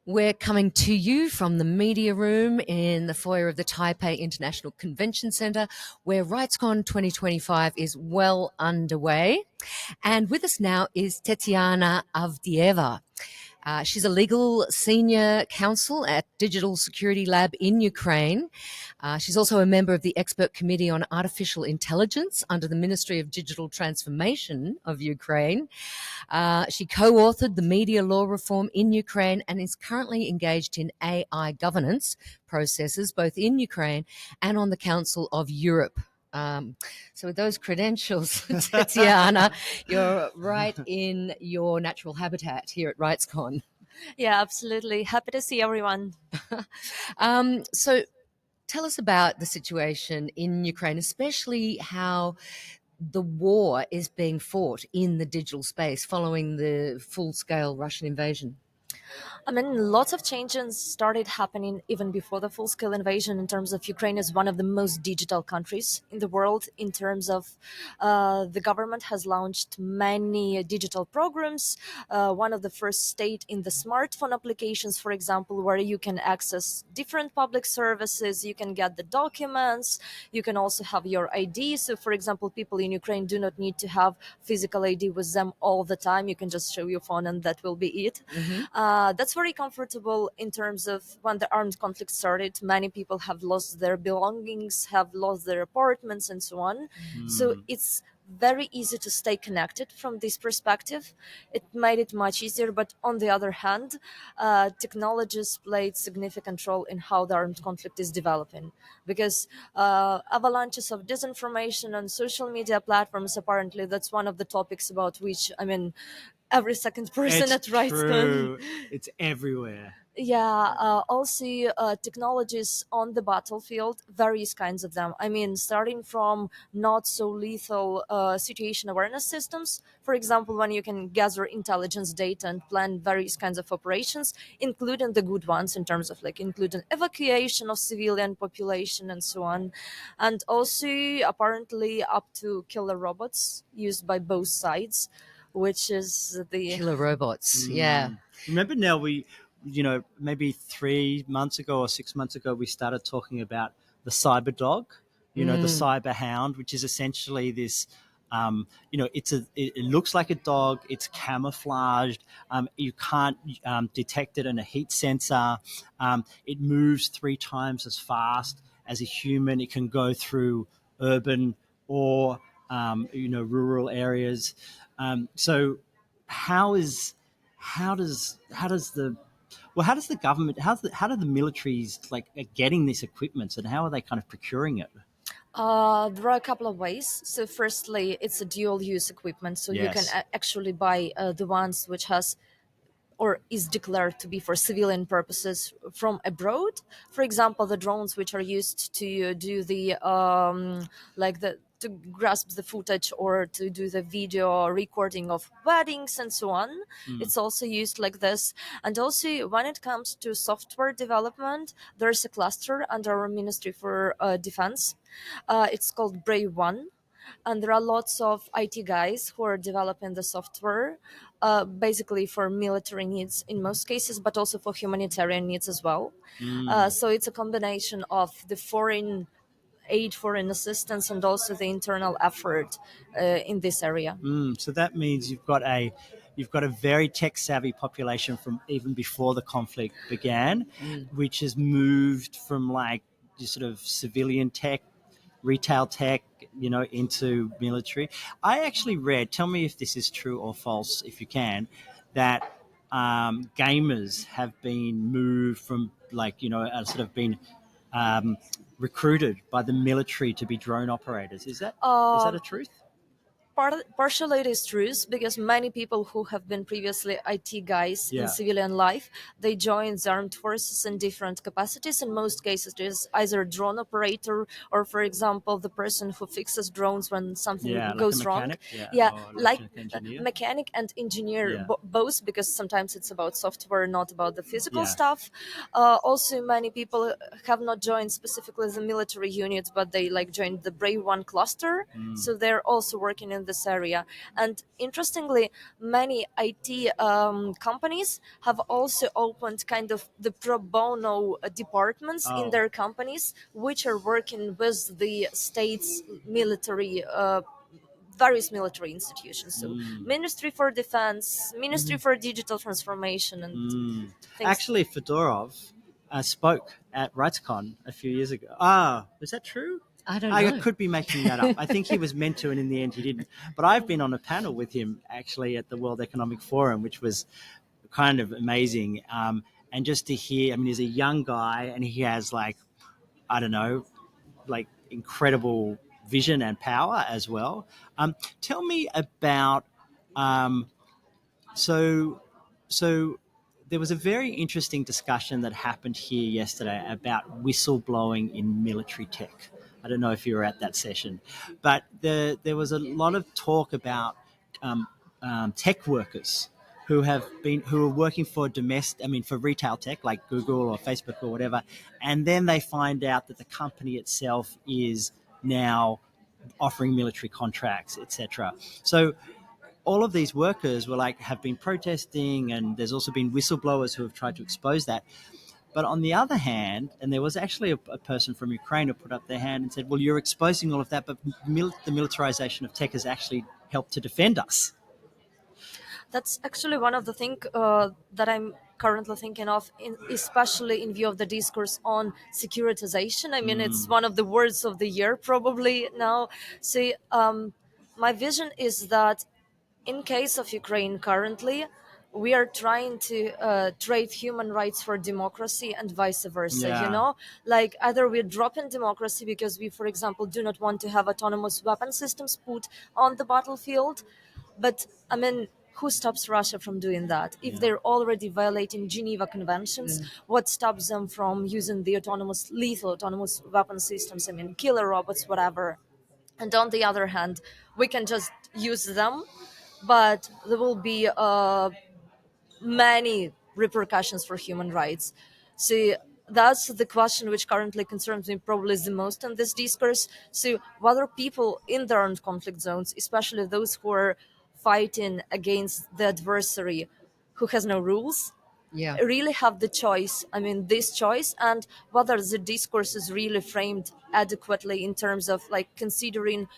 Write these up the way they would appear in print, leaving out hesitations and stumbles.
We're coming to you from the media room in the foyer of the Taipei International Convention Centre, where RightsCon 2025 is well underway. And with us now is Tetiana Avdieieva. She's a legal senior counsel at Digital Security Lab in Ukraine. She's also a member of the Expert Committee on Artificial Intelligence under the Ministry of Digital Transformation of Ukraine. She co-authored the media law reform in Ukraine and is currently engaged in AI governance processes both in Ukraine and on the Council of Europe. So with those credentials, Tetiana, you're right in your natural habitat here at RightsCon. Yeah, absolutely. Happy to see everyone. So tell us about the situation in Ukraine, especially how the war is being fought in the digital space following the full-scale Russian invasion. I mean, lots of changes started happening even before the full-scale invasion in terms of Ukraine is one of the most digital countries in the world in terms of the government has launched many digital programs. One of the first state in the smartphone applications, for example, where you can access different public services, you can get the documents, you can also have your ID. So, for example, people in Ukraine do not need to have physical ID with them all the time. You can just show your phone and that will be it. That's very comfortable in terms of when the armed conflict started. Many people have lost their belongings, have lost their apartments, and so on. So it's very easy to stay connected from this perspective. It made it much easier, but on the other hand, technologies played significant role in how the armed conflict is developing, because avalanches of disinformation on social media platforms, apparently that's one of the topics about which, I mean, every second person It's at RightsCon. true. It's everywhere. Yeah, also technologies on the battlefield, various kinds of them. I mean, starting from not so lethal situation awareness systems, for example, when you can gather intelligence data and plan various kinds of operations, including the good ones in terms of like including evacuation of civilian population and so on, and also apparently up to killer robots used by both sides, which is the Killer robots, yeah. Remember now maybe 3 months ago or 6 months ago, we started talking about the cyber dog, the cyber hound, which is essentially this, it looks like a dog. It's camouflaged. You can't detect it in a heat sensor. It moves 3 times as fast as a human. It can go through urban or, rural areas. So how does the government, how do the militaries getting these equipments, and how are they kind of procuring it? There are a couple of ways. So, firstly, it's a dual-use equipment, so you can Yes. actually buy the ones which has or is declared to be for civilian purposes from abroad. For example, the drones which are used to do the to grasp the footage or to do the video recording of weddings and so on. It's also used like this. And also, when it comes to software development, there's a cluster under our Ministry for Defense. It's called Brave One, and there are lots of IT guys who are developing the software, basically for military needs in most cases, but also for humanitarian needs as well. So it's a combination of the foreign aid, foreign assistance, and also the internal effort in this area. So that means you've got a very tech savvy population from even before the conflict began, which has moved from like just sort of civilian tech, retail tech, into military. I actually read, tell me if this is true or false, if you can, that gamers have been moved from sort of been recruited by the military to be drone operators. Is that a truth? Partially it is true, because many people who have been previously IT guys Yeah. in civilian life, they join the armed forces in different capacities. In most cases, it is either a drone operator or, for example, the person who fixes drones when something Yeah, like goes a wrong. mechanic. Yeah, Yeah, or like engineer. mechanic and engineer, Yeah. both, because sometimes it's about software, not about the physical Yeah. stuff. Also, many people have not joined specifically the military units, but they like joined the Brave One cluster. So they're also working in in this area. And interestingly, many IT companies have also opened kind of the pro bono departments in Oh. their companies, which are working with the state's military. Various military institutions, so Ministry for Defense, Ministry for Digital Transformation, and things. Actually, Fedorov spoke at RightsCon a few years ago. Ah, is that true? I don't I know. could be making that up. I think he was meant to, and in the end, he didn't. But I've been on a panel with him actually at the World Economic Forum, which was kind of amazing. And just to hear, I mean, he's a young guy, and he has like, I don't know, like incredible vision and power as well. Tell me about um, so so there was a very interesting discussion that happened here yesterday about whistleblowing in military tech. I don't know if you were at that session, but there was a lot of talk about um, tech workers who are working for for retail tech like Google or Facebook or whatever, and then they find out that the company itself is now offering military contracts, etc. So all of these workers were like have been protesting, and there's also been whistleblowers who have tried to expose that. But on the other hand, and there was actually a person from Ukraine who put up their hand and said, well, you're exposing all of that, but the militarization of tech has actually helped to defend us. That's actually one of the things that I'm currently thinking of, especially in view of the discourse on securitization. I mean, it's one of the words of the year probably now. See, my vision is that in case of Ukraine currently, we are trying to trade human rights for democracy and vice versa. Yeah. Like either we're dropping democracy because we, for example, do not want to have autonomous weapon systems put on the battlefield. But I mean, who stops Russia from doing that? If they're already violating Geneva Conventions, what stops them from using the lethal autonomous weapon systems? I mean, killer robots, whatever. And on the other hand, we can just use them, but there will be many repercussions for human rights. See, that's the question which currently concerns me probably the most in this discourse. So whether people in the armed conflict zones, especially those who are fighting against the adversary who has no rules, Yeah. really have the choice, I mean this choice, and whether the discourse is really framed adequately in terms of like considering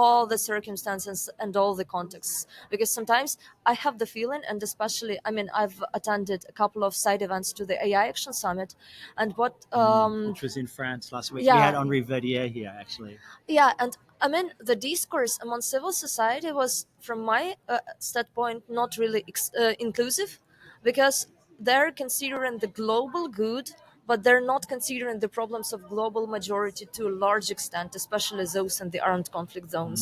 all the circumstances and all the contexts. Because sometimes I have the feeling, and especially, I mean, I've attended a couple of side events to the AI Action Summit, and what Which was in France last week. We had yeah, Henri Verdier here, actually. yeah, and I mean, the discourse among civil society was, from my standpoint, not really inclusive, because they're considering the global good, but they're not considering the problems of global majority to a large extent, especially those in the armed conflict zones.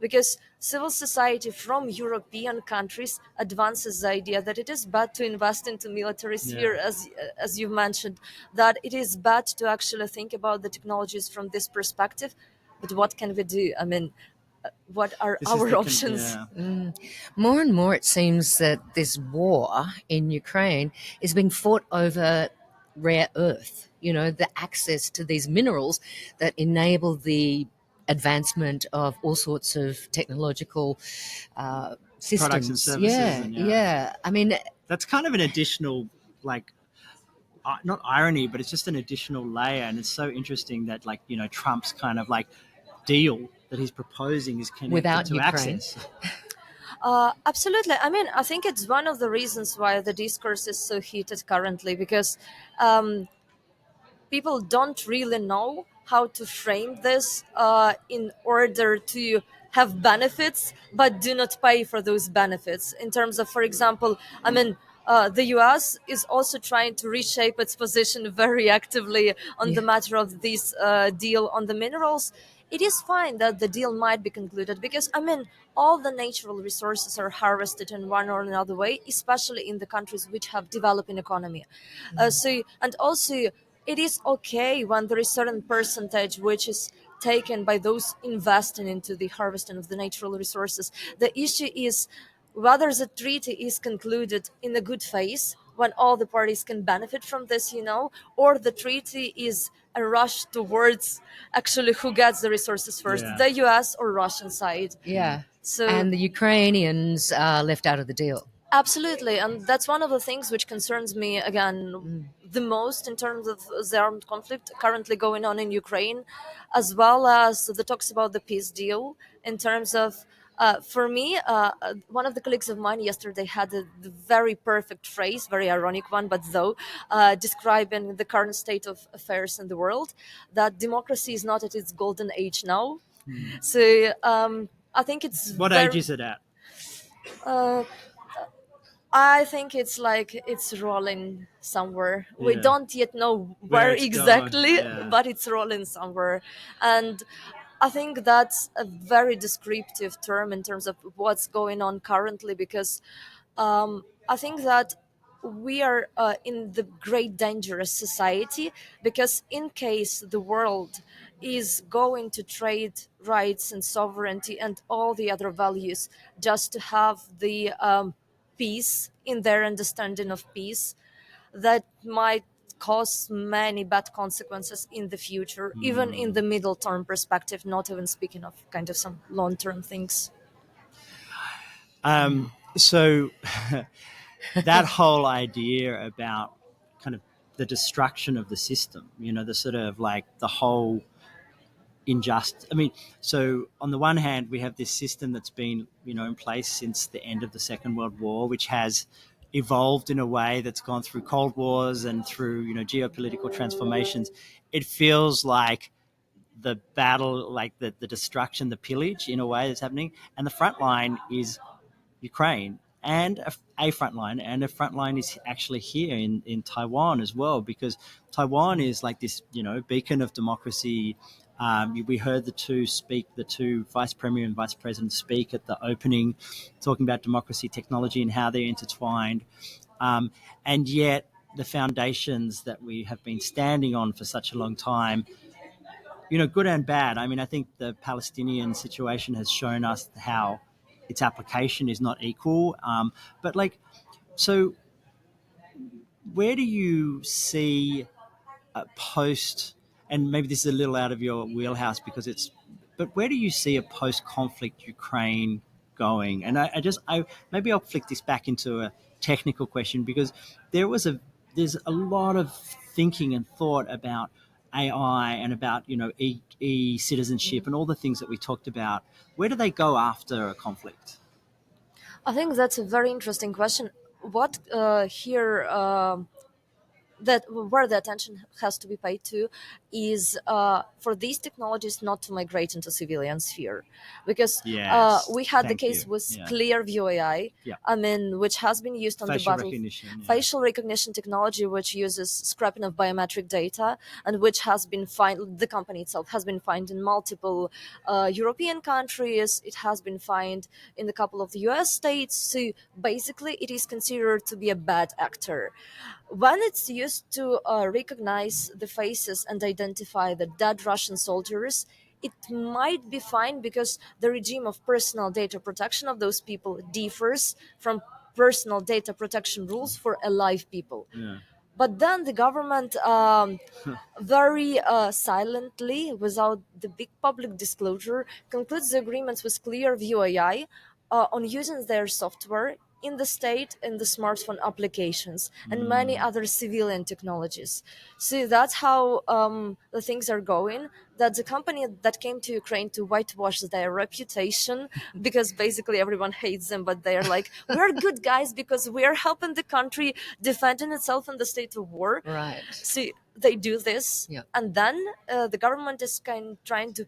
Because civil society from European countries advances the idea that it is bad to invest into military sphere, Yeah. as you mentioned, that it is bad to actually think about the technologies from this perspective. But what can we do? I mean, what are This is our the options? yeah. More and more, it seems that this war in Ukraine is being fought over rare earth, the access to these minerals that enable the advancement of all sorts of technological Products and systems. services, Yeah, and yeah, yeah. I mean, that's kind of an additional like not irony, but it's just an additional layer, and it's so interesting that Trump's kind of like deal that he's proposing is connected without to Ukraine. access. Absolutely. I mean, I think it's one of the reasons why the discourse is so heated currently, because um, people don't really know how to frame this in order to have benefits but do not pay for those benefits. In terms of, for example, I mean, the US is also trying to reshape its position very actively on the Yeah. matter of this deal on the minerals. It is fine that the deal might be concluded because, I mean, all the natural resources are harvested in one or another way, especially in the countries which have developing economy. And also, it is okay when there is certain percentage which is taken by those investing into the harvesting of the natural resources. The issue is whether the treaty is concluded in a good faith when all the parties can benefit from this, or the treaty is a rush towards actually who gets the resources first, Yeah. the US or Russian side. Yeah. So And the Ukrainians are left out of the deal. absolutely, and that's one of the things which concerns me again the most in terms of the armed conflict currently going on in Ukraine, as well as the talks about the peace deal. In terms of, for me, one of the colleagues of mine yesterday had a very perfect phrase, very ironic one, but though, describing the current state of affairs in the world, that democracy is not at its golden age now. So I think it's What age is it at? Uh, I think it's like it's rolling somewhere. We Yeah. don't yet know Where where it's going. exactly, Yeah. but it's rolling somewhere. And I think that's a very descriptive term in terms of what's going on currently, because I think that we are in the great dangerous society, because in case the world is going to trade rights and sovereignty and all the other values just to have the peace in their understanding of peace, that might cause many bad consequences in the future, even in the middle term perspective, not even speaking of kind of some long term things. So that whole idea about kind of the destruction of the system, the sort of like the whole injustice. I mean, so on the one hand, we have this system that's been, in place since the end of the Second World War, which has evolved in a way that's gone through Cold Wars and through, geopolitical transformations. It feels like the battle, like the destruction, the pillage in a way that's happening. And the front line is Ukraine, and a front line, and a front line is actually here in Taiwan as well, because Taiwan is like this, beacon of democracy. We heard the two vice premier and vice president speak at the opening, talking about democracy, technology, and how they're intertwined. And yet, the foundations that we have been standing on for such a long time, good and bad. I mean, I think the Palestinian situation has shown us how its application is not equal. But like, so where do you see a post, and maybe this is a little out of your wheelhouse because but where do you see a post-conflict Ukraine going? And maybe I'll flick this back into a technical question, because there's a lot of thinking and thought about AI and about citizenship and all the things that we talked about. Where do they go after a conflict? I think that's a very interesting question. What here that where the attention has to be paid to is for these technologies not to migrate into civilian sphere, because Yes, we had the thank case you. with Yeah, Clearview AI, yeah. I mean, which has been used on the Facial battle. recognition. Yeah. Facial recognition technology, which uses scrapping of biometric data, and which has been fined. The company itself has been fined in multiple European countries. It has been fined in a couple of the US states. So basically, it is considered to be a bad actor. When it's used to recognize the faces and identify the dead Russian soldiers, it might be fine, because the regime of personal data protection of those people differs from personal data protection rules for alive people. Yeah. But then the government very silently, without the big public disclosure, concludes the agreements with Clearview AI on using their software in the state, in the smartphone applications, and many other civilian technologies. So that's how the things are going. That's a company that came to Ukraine to whitewash their reputation, because basically everyone hates them, but they're like, we're good guys because we're helping the country defending itself in the state of war. Right. So they do this, Yeah. and then the government is trying to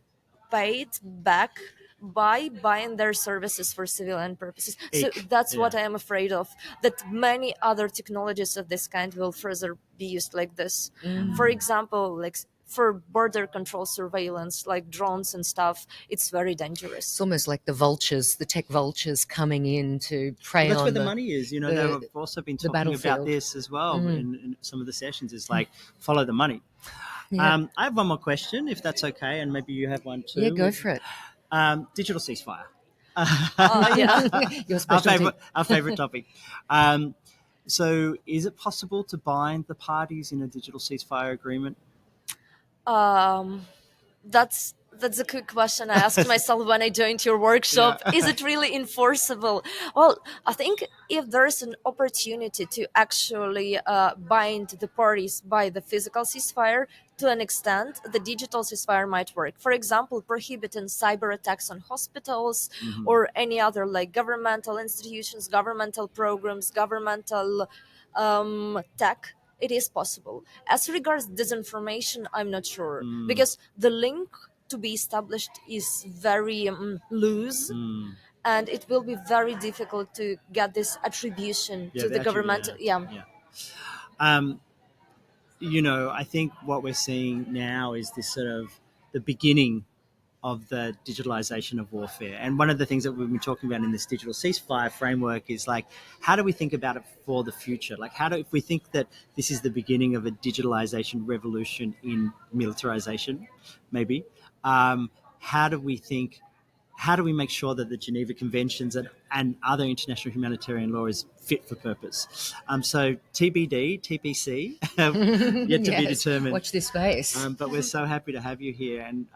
pay it back by buying their services for civilian purposes. So Eek. that's what Yeah. I am afraid of, that many other technologies of this kind will further be used like this. For example, like for border control surveillance, like drones and stuff, it's very dangerous. It's almost like the vultures, the tech vultures coming in to prey Well, that's where on the money is. the They've also been the talking about battlefield. this as well in some of the sessions. Is like follow the money. Yeah. I have one more question, if that's okay, and maybe you have one too. Yeah, go for it. Digital ceasefire. Yeah. Your Our specialty. favorite topic. So, is it possible to bind the parties in a digital ceasefire agreement? um, that's That's a good question I asked myself when I joined your workshop. Yeah. Is it really enforceable? Well, I think if there's an opportunity to actually bind the parties by the physical ceasefire, to an extent, the digital ceasefire might work. For example, prohibiting cyber attacks on hospitals or any other like governmental institutions, governmental programs, governmental tech. It is possible. As regards disinformation, I'm not sure because the link to be established is very loose, and it will be very difficult to get this attribution Yeah, to the actually, government. Yeah. yeah. Um, I think what we're seeing now is this sort of the beginning of the digitalization of warfare. And one of the things that we've been talking about in this digital ceasefire framework is like, how do we think about it for the future? Like, if we think that this is the beginning of a digitalization revolution in militarization, maybe, how do we think how do we make sure that the Geneva Conventions and other international humanitarian law is fit for purpose? So TBD, TPC, yet to be Yes, determined. watch this space. But we're so happy to have you here, and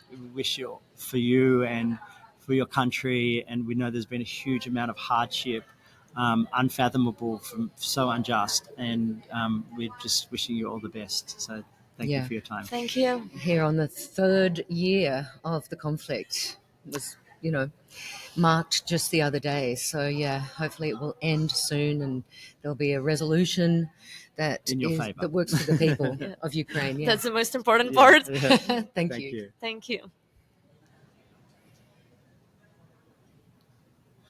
we wish you for you and for your country. And we know there's been a huge amount of hardship, unfathomable, so unjust, and we're just wishing you all the best. So thank you Yeah. for your time. Thank you. Here on the third year of the conflict was, marked just the other day. So yeah, hopefully it will end soon and there'll be a resolution that In your favour. that works for the people of Ukraine. Yeah. That's the most important part. Thank Thank you. you. Thank you.